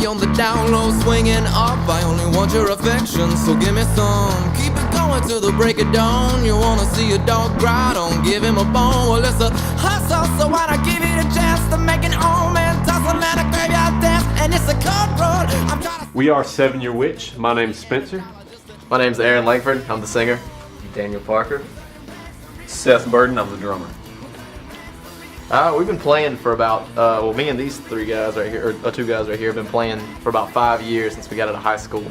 me on the down low, swinging up. I only want your affection, so give me some. Keep it going till the break of dawn. You wanna see a dog cry, don't give him a bone. Well, it's a hustle, so why not give it a chance to make an old man tussle and a graveyard dance? And it's a cut road. I'm trying to... We are 7-Year Witch. My name's Spencer. My name's Aaron Langford. I'm the singer. Daniel Parker. Seth Burden, I'm the drummer. We've been playing for about, me and these three guys right here, or two guys right here, have been playing for about 5 years since we got out of high school.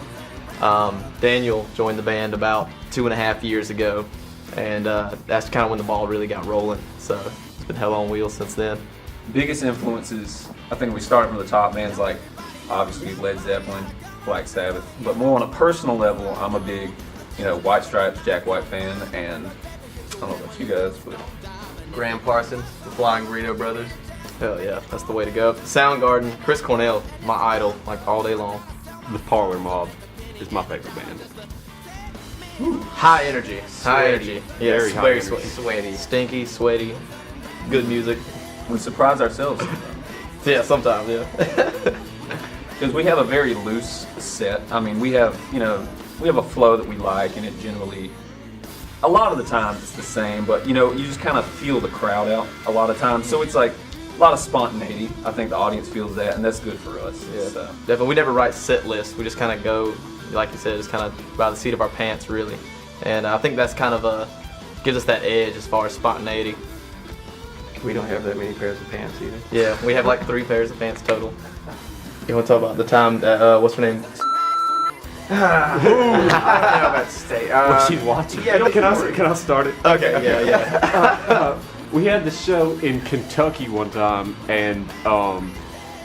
Daniel joined the band about 2.5 years ago, and that's kind of when the ball really got rolling. So it's been hell on wheels since then. Biggest influences, I think we started from the top, bands like obviously Led Zeppelin, Black Sabbath, but more on a personal level, I'm a big, White Stripes, Jack White fan, and I don't know about you guys, but Graham Parsons, the Flying Burrito Brothers. Hell yeah, that's the way to go. Soundgarden, Chris Cornell, my idol, like all day long. The Parlor Mob is my favorite band. Ooh. High energy. High energy. Yeah, Very high very energy. sweaty. Stinky, sweaty, good music. we surprise ourselves Yeah, sometimes, yeah. because we have a very loose set. I mean, we have a flow that we like, and it generally, a lot of the times it's the same, but you just kind of feel the crowd out a lot of times. So it's like a lot of spontaneity. I think the audience feels that, and that's good for us. Yeah, So. definitely. We never write set lists. We just kind of go, like you said, just kind of by the seat of our pants, really. And I think that's kind of gives us that edge as far as spontaneity. We don't have that many pairs of pants either. Yeah, we have like 3 pairs of pants total. You want to talk about the time that, what's her name? I don't know about state. She's watching. Yeah, Can I start it? Okay, yeah. We had the show in Kentucky one time, and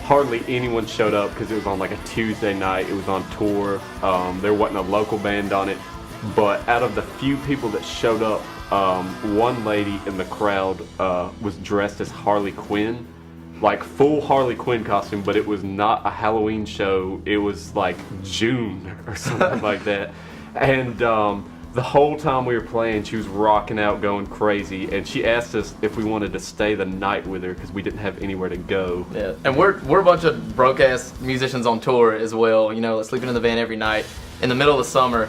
hardly anyone showed up because it was on like a Tuesday night. It was on tour. There wasn't a local band on it, but out of the few people that showed up, one lady in the crowd was dressed as Harley Quinn, like full Harley Quinn costume, but it was not a Halloween show. It was like June or something like that. And the whole time we were playing, she was rocking out, going crazy, and she asked us if we wanted to stay the night with her because we didn't have anywhere to go. Yeah, and we're a bunch of broke ass musicians on tour as well. Sleeping in the van every night in the middle of the summer.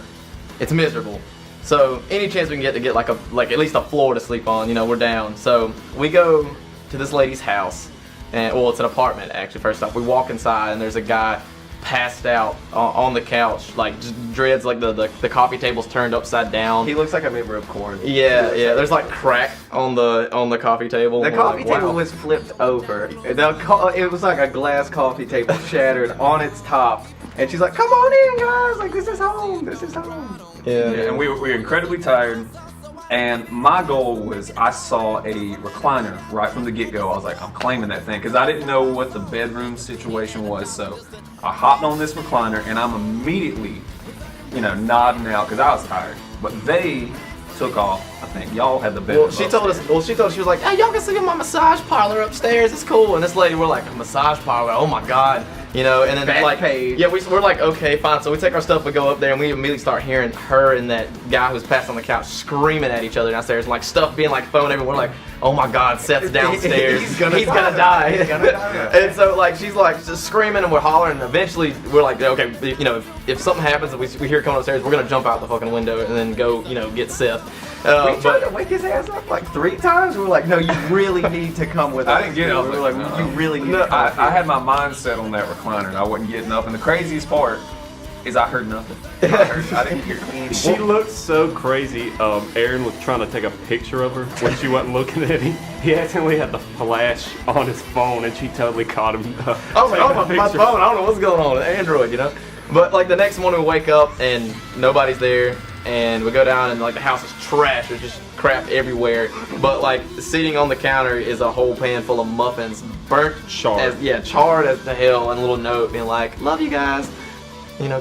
It's miserable. So any chance we can get to get like at least a floor to sleep on, we're down. So we go to this lady's house, and it's an apartment actually. First off, we walk inside and there's a guy passed out on the couch, like just dreads, like the coffee table's turned upside down. He looks like a member of Korn. Yeah. There's like crack on the coffee table. The coffee table was flipped over. It was like a glass coffee table shattered on its top. And she's like, "Come on in, guys! Like, this is home. This is home." Yeah. And we were incredibly tired, and my goal was I saw a recliner right from the get-go. I was like, I'm claiming that thing, because I didn't know what the bedroom situation was, so I hopped on this recliner, and I'm immediately, nodding out, because I was tired. But they took off. I think y'all had the bedroom Well, she was like, "Hey, y'all can sleep in my massage parlor upstairs. It's cool." And this lady, we're like, "A massage parlor? Oh my god." And then Back page. yeah, we're like, okay, fine. So we take our stuff, we go up there, and we immediately start hearing her and that guy who's passed on the couch screaming at each other downstairs, like stuff being like thrown everywhere. We're like, oh my god, Seth's downstairs. He's gonna die. He's gonna die. And so like she's like just screaming and we're hollering, and eventually we're like, okay, if something happens and we hear her coming upstairs, we're gonna jump out the fucking window and then go, get Seth. We tried to wake his ass up like 3 times. We were like, "No, you really need to come with us." I didn't get up. We were like, "You really need to come." I had my mind set on that recliner, and I wasn't getting up. And the craziest part is I heard nothing. I didn't hear anything. She looked so crazy. Aaron was trying to take a picture of her when she wasn't looking at him. He accidentally had the flash on his phone, and she totally caught him. I was like, oh, my phone, I don't know what's going on with Android, But like the next morning we wake up and nobody's there, and we go down and like the house is trash. There's just crap everywhere. But like sitting on the counter is a whole pan full of muffins, burnt, charred as the hell, and a little note being like, "Love you guys.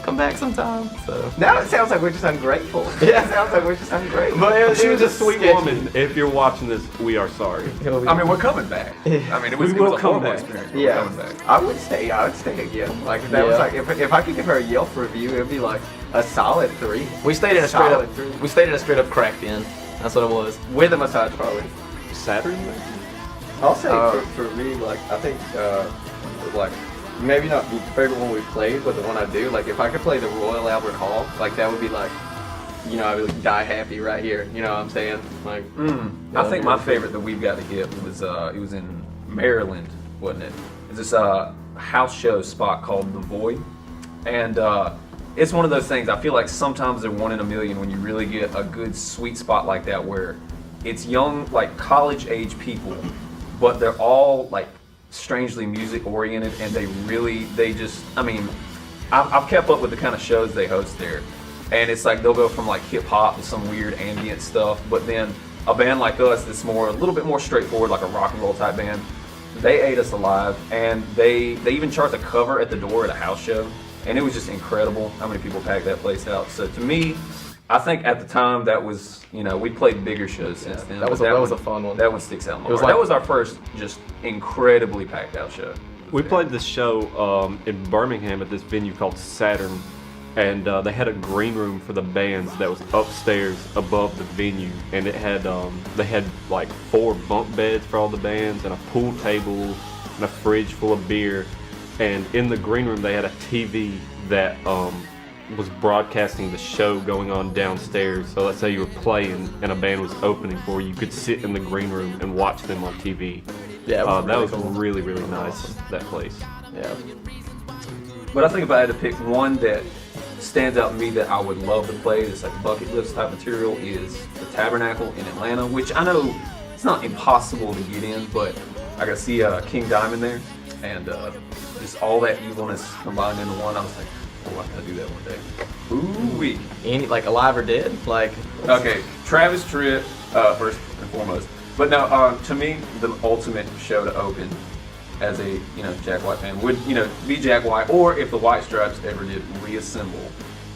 Come back sometime." So now it sounds like we're just ungrateful. Yeah, it sounds like we're just ungrateful. But she was a sweet woman. If you're watching this, we are sorry. I mean, we're coming back. I mean, it was a horrible experience. We're coming back. I would stay again. Like if that was like if I could give her a Yelp review, it'd be like a solid 3. We stayed in a straight up crack den. That's what it was. With a massage parlor. Saturday? I'll say for me, like I think like maybe not the favorite one we played, but the one I do, like if I could play the Royal Albert Hall, like that would be like, you know, I would like, die happy right here. You know what I'm saying? Like, I think my favorite that we've got to hit was it was in Maryland, wasn't it? It's this house show spot called The Void, and it's one of those things. I feel like sometimes they're one in a million when you really get a good sweet spot like that where it's young, like college age people, but they're all like strangely music oriented, and they just, I mean, I've kept up with the kind of shows they host there, and it's like they'll go from like hip hop to some weird ambient stuff, but then a band like us that's a little bit more straightforward, like a rock and roll type band, they ate us alive, and they even charged a cover at the door at a house show, and it was just incredible how many people packed that place out. So to me, I think at the time that was, you know, we played bigger shows since then. That was a fun one. That one sticks out more. That was our first just incredibly packed out show. We played this show in Birmingham at this venue called Saturn, and they had a green room for the bands that was upstairs above the venue, and it had they had like 4 bunk beds for all the bands and a pool table and a fridge full of beer, and in the green room they had a TV that was broadcasting the show going on downstairs. So let's say you were playing and a band was opening for you, you could sit in the green room and watch them on TV. Yeah, that was really, really nice, that place. Yeah. But I think if I had to pick one that stands out to me that I would love to play, this like bucket list type material, is the Tabernacle in Atlanta, which I know it's not impossible to get in, but I got to see King Diamond there, and just all that evilness combined into one. I was like, oh, I gotta do that one day. Ooh-wee. Any, like Alive or Dead? Like, okay, Travis Tritt, first and foremost. But no, to me, the ultimate show to open as a, you know, Jack White fan would, you know, be Jack White, or if the White Stripes ever did reassemble,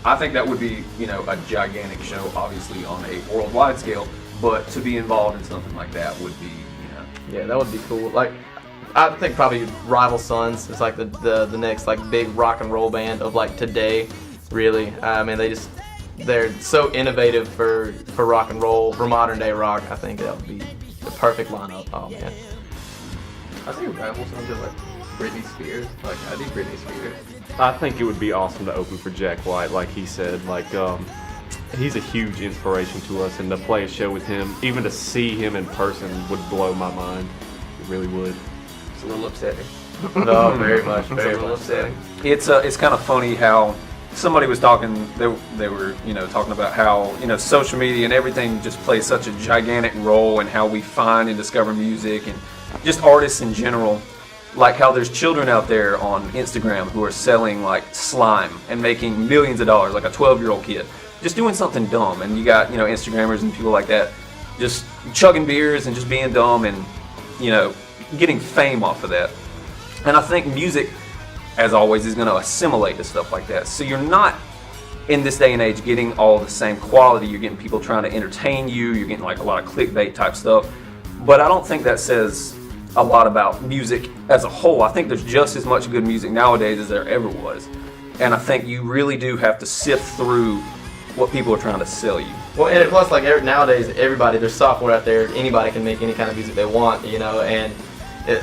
I think that would be, you know, a gigantic show, obviously on a worldwide scale, but to be involved in something like that would be, you know. yeah, that would be cool. Like, I think probably Rival Sons is like the next like big rock and roll band of like today, really. I mean, they're so innovative for rock and roll, for modern day rock. I think that would be the perfect lineup. Oh man. I think Rival Sons is like Britney Spears. Like I do Britney Spears. I think it would be awesome to open for Jack White, like he said. Like, he's a huge inspiration to us, and to play a show with him, even to see him in person, would blow my mind. It really would. It's a little upsetting. No, very much, It's a very little much. upsetting. It's kind of funny how somebody was talking. They were, you know, talking about how, you know, social media and everything just plays such a gigantic role in how we find and discover music and just artists in general. Like how there's children out there on Instagram who are selling like slime and making millions of dollars, like a 12-year-old kid, just doing something dumb. And you got, you know, Instagrammers and people like that just chugging beers and just being dumb and, you know, getting fame off of that. And I think music, as always, is going to assimilate to stuff like that. So you're not, in this day and age, getting all the same quality. You're getting people trying to entertain you. You're getting like a lot of clickbait type stuff. But I don't think that says a lot about music as a whole. I think there's just as much good music nowadays as there ever was. And I think you really do have to sift through what people are trying to sell you. Well, and plus, like nowadays, there's software out there. Anybody can make any kind of music they want, you know. And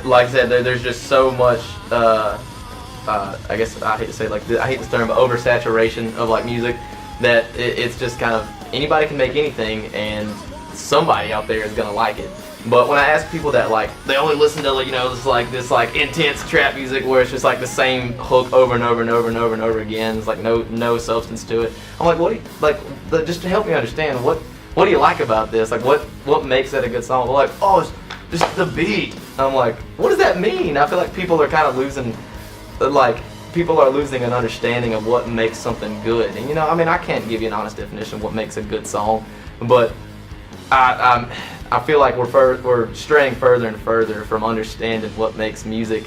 like I said, there's just so much. I guess I hate to say I hate this term, but oversaturation of like music that it's just kind of anybody can make anything, and somebody out there is gonna like it. But when I ask people that like they only listen to, you know, this intense trap music where it's just like the same hook over and over and over and over and over again, it's like no substance to it. I'm like, what do you just to help me understand what do you like about this? Like what makes it a good song? They're like, oh, it's just the beat. I'm like, what does that mean? I feel like people are kind of losing an understanding of what makes something good. And you know, I mean, I can't give you an honest definition of what makes a good song, but I feel like we're straying further and further from understanding what makes music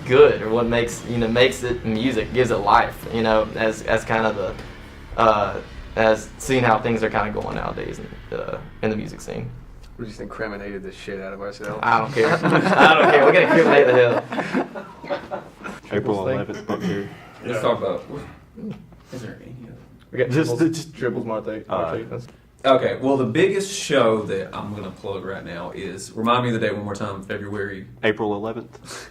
good, or what makes it music, gives it life. You know, as kind of the as seeing how things are kind of going nowadays in the music scene. We just incriminated the shit out of ourselves. I don't care. I don't care. We're gonna incriminate the hell. April 11th, book here. Let's talk about. Is there any other? We got Just dribbles, Marte. Okay, well, the biggest show that I'm going to plug right now is, remind me of the date one more time, February. April 11th.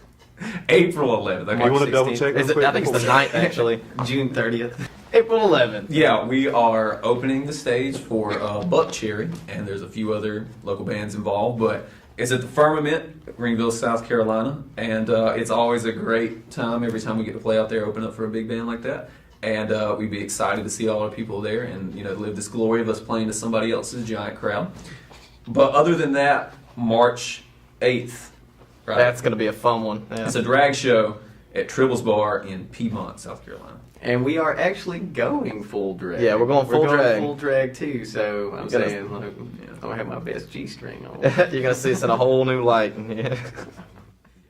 April 11th. Okay. You want to 16th. double check? Is it, I think it's the 9th actually. June 30th. April 11th. Yeah, we are opening the stage for Buck Cherry, and there's a few other local bands involved, but it's at the Firmament, Greenville, South Carolina, and it's always a great time every time we get to play out there, open up for a big band like that. And we'd be excited to see all the people there and, you know, live this glory of us playing to somebody else's giant crowd. But other than that, March 8th, right? That's gonna be a fun one. Yeah. It's a drag show at Tribble's Bar in Piedmont, South Carolina. And we are actually going full drag. Yeah, we're going full drag. Full drag too. So I'm gotta- saying, like, I'm gonna have my best G-string on. You're gonna see us in a whole new light. Yeah.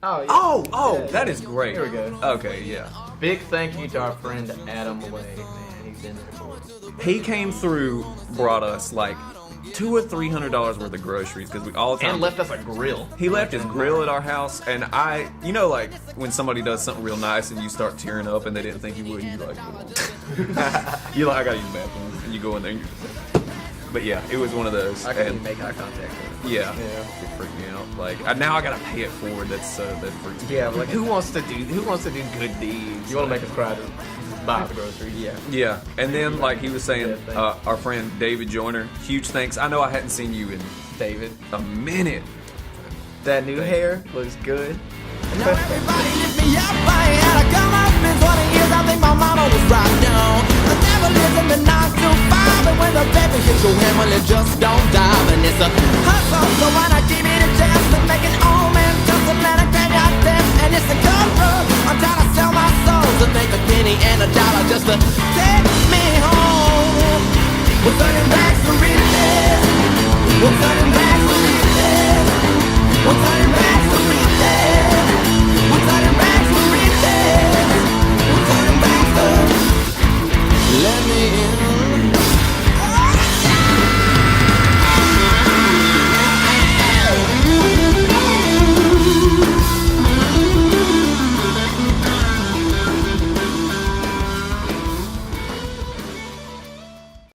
Oh, yeah. Oh, that is great. Here we go. Okay, yeah. Big thank you to our friend Adam Way, man. He's been there for us. He came through, brought us like $200 or $300 worth of groceries because we all the time. And left us a grill. He left his grill at our house, and you know, like when somebody does something real nice and you start tearing up and they didn't think you would, you're like, you're like, I gotta use the bathroom, and you go in there. And but yeah, it was one of those. I couldn't and make eye contact with him. yeah, it freaked me out. Like now I gotta pay it forward. That freaks me Yeah, out. like who wants to do good deeds? You want to make us cry to buy the groceries? Yeah. Yeah, and then like he was saying, Yeah, thanks. our friend David Joyner, huge thanks. I know I hadn't seen you in David, a minute. that new hair looks good. Now everybody lift me up, I ain't had a come up in 20 years, I think my mama was right down. I never listened to 9 to 5, and when the baby hits your hand, well it just don't dive. And it's a hustle, so why not give me the chance to make it all